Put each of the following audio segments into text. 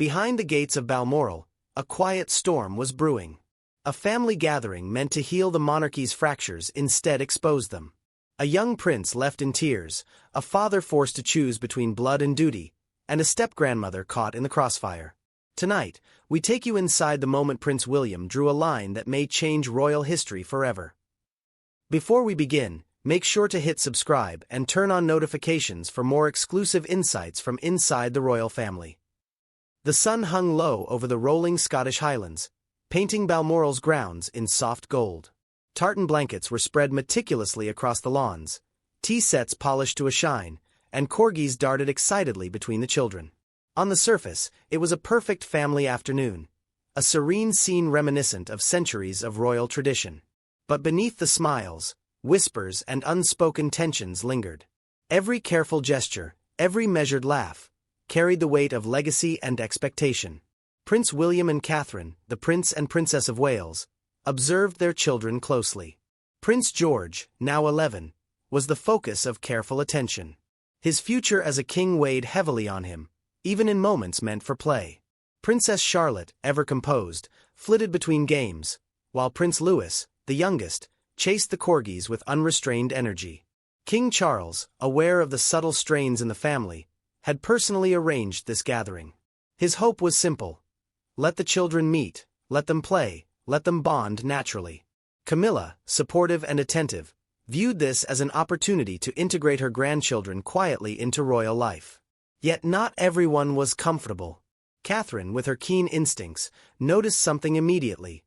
Behind the gates of Balmoral, a quiet storm was brewing. A family gathering meant to heal the monarchy's fractures instead exposed them. A young prince left in tears, a father forced to choose between blood and duty, and a step-grandmother caught in the crossfire. Tonight, we take you inside the moment Prince William drew a line that may change royal history forever. Before we begin, make sure to hit subscribe and turn on notifications for more exclusive insights from inside the royal family. The sun hung low over the rolling Scottish Highlands, painting Balmoral's grounds in soft gold. Tartan blankets were spread meticulously across the lawns, tea sets polished to a shine, and corgis darted excitedly between the children. On the surface, it was a perfect family afternoon, a serene scene reminiscent of centuries of royal tradition. But beneath the smiles, whispers and unspoken tensions lingered. Every careful gesture, every measured laugh, carried the weight of legacy and expectation. Prince William and Catherine, the Prince and Princess of Wales, observed their children closely. Prince George, now 11, was the focus of careful attention. His future as a king weighed heavily on him, even in moments meant for play. Princess Charlotte, ever composed, flitted between games, while Prince Louis, the youngest, chased the corgis with unrestrained energy. King Charles, aware of the subtle strains in the family, had personally arranged this gathering. His hope was simple: let the children meet, let them play, let them bond naturally. Camilla, supportive and attentive, viewed this as an opportunity to integrate her grandchildren quietly into royal life. Yet not everyone was comfortable. Catherine, with her keen instincts, noticed something immediately.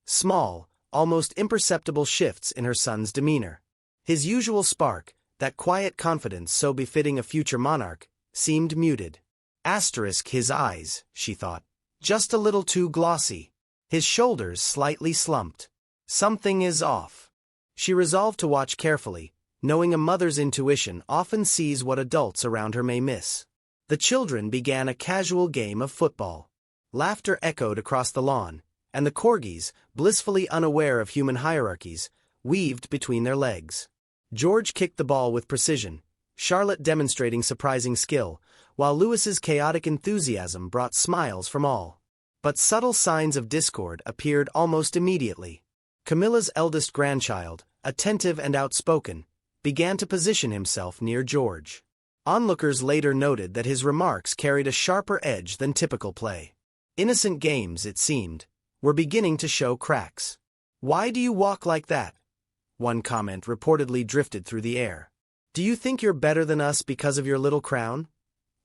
Small, almost imperceptible shifts in her son's demeanor. His usual spark, that quiet confidence so befitting a future monarch, seemed muted. His eyes, she thought. Just a little too glossy. His shoulders slightly slumped. Something is off. She resolved to watch carefully, knowing a mother's intuition often sees what adults around her may miss. The children began a casual game of football. Laughter echoed across the lawn, and the corgis, blissfully unaware of human hierarchies, weaved between their legs. George kicked the ball with precision, Charlotte demonstrating surprising skill, while Louis's chaotic enthusiasm brought smiles from all. But subtle signs of discord appeared almost immediately. Camilla's eldest grandchild, attentive and outspoken, began to position himself near George. Onlookers later noted that his remarks carried a sharper edge than typical play. Innocent games, it seemed, were beginning to show cracks. "Why do you walk like that?" one comment reportedly drifted through the air. "Do you think you're better than us because of your little crown?"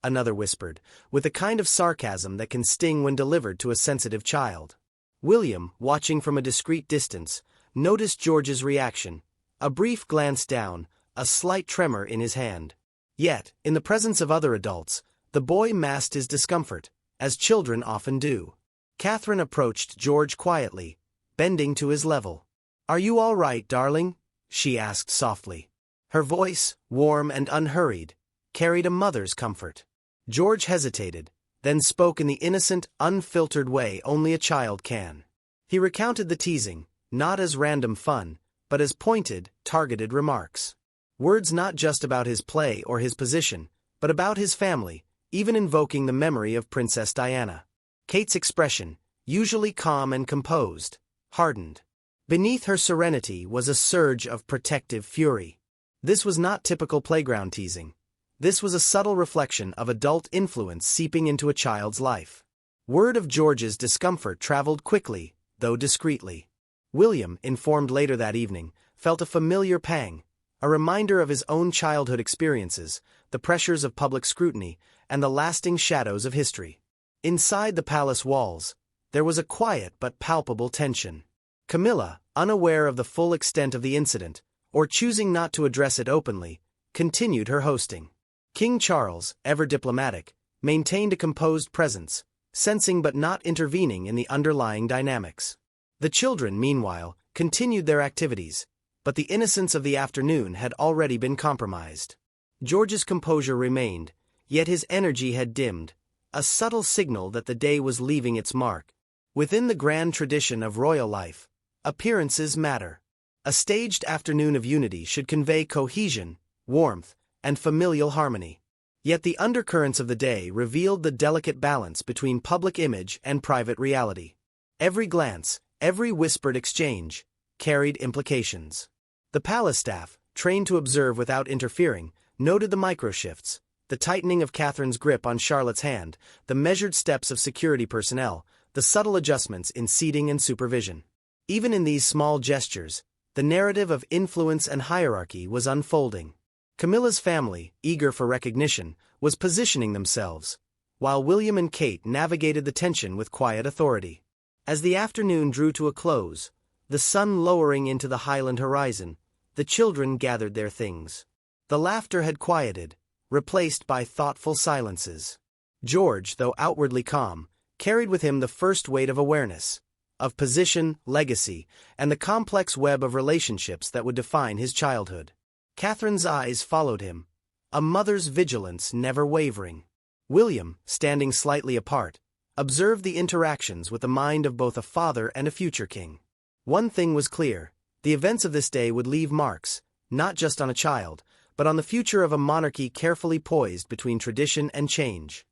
another whispered, with a kind of sarcasm that can sting when delivered to a sensitive child. William, watching from a discreet distance, noticed George's reaction, a brief glance down, a slight tremor in his hand. Yet, in the presence of other adults, the boy masked his discomfort, as children often do. Catherine approached George quietly, bending to his level. "Are you all right, darling?" she asked softly. Her voice, warm and unhurried, carried a mother's comfort. George hesitated, then spoke in the innocent, unfiltered way only a child can. He recounted the teasing, not as random fun, but as pointed, targeted remarks. Words not just about his play or his position, but about his family, even invoking the memory of Princess Diana. Kate's expression, usually calm and composed, hardened. Beneath her serenity was a surge of protective fury. This was not typical playground teasing. This was a subtle reflection of adult influence seeping into a child's life. Word of George's discomfort traveled quickly, though discreetly. William, informed later that evening, felt a familiar pang, a reminder of his own childhood experiences, the pressures of public scrutiny, and the lasting shadows of history. Inside the palace walls, there was a quiet but palpable tension. Camilla, unaware of the full extent of the incident, or choosing not to address it openly, continued her hosting. King Charles, ever diplomatic, maintained a composed presence, sensing but not intervening in the underlying dynamics. The children, meanwhile, continued their activities, but the innocence of the afternoon had already been compromised. George's composure remained, yet his energy had dimmed, a subtle signal that the day was leaving its mark. Within the grand tradition of royal life, appearances matter. A staged afternoon of unity should convey cohesion, warmth, and familial harmony. Yet the undercurrents of the day revealed the delicate balance between public image and private reality. Every glance, every whispered exchange, carried implications. The palace staff, trained to observe without interfering, noted the microshifts, the tightening of Catherine's grip on Charlotte's hand, the measured steps of security personnel, the subtle adjustments in seating and supervision. Even in these small gestures, the narrative of influence and hierarchy was unfolding. Camilla's family, eager for recognition, was positioning themselves, while William and Kate navigated the tension with quiet authority. As the afternoon drew to a close, the sun lowering into the highland horizon, the children gathered their things. The laughter had quieted, replaced by thoughtful silences. George, though outwardly calm, carried with him the first weight of awareness, of position, legacy, and the complex web of relationships that would define his childhood. Catherine's eyes followed him, a mother's vigilance never wavering. William, standing slightly apart, observed the interactions with the mind of both a father and a future king. One thing was clear: the events of this day would leave marks, not just on a child, but on the future of a monarchy carefully poised between tradition and change.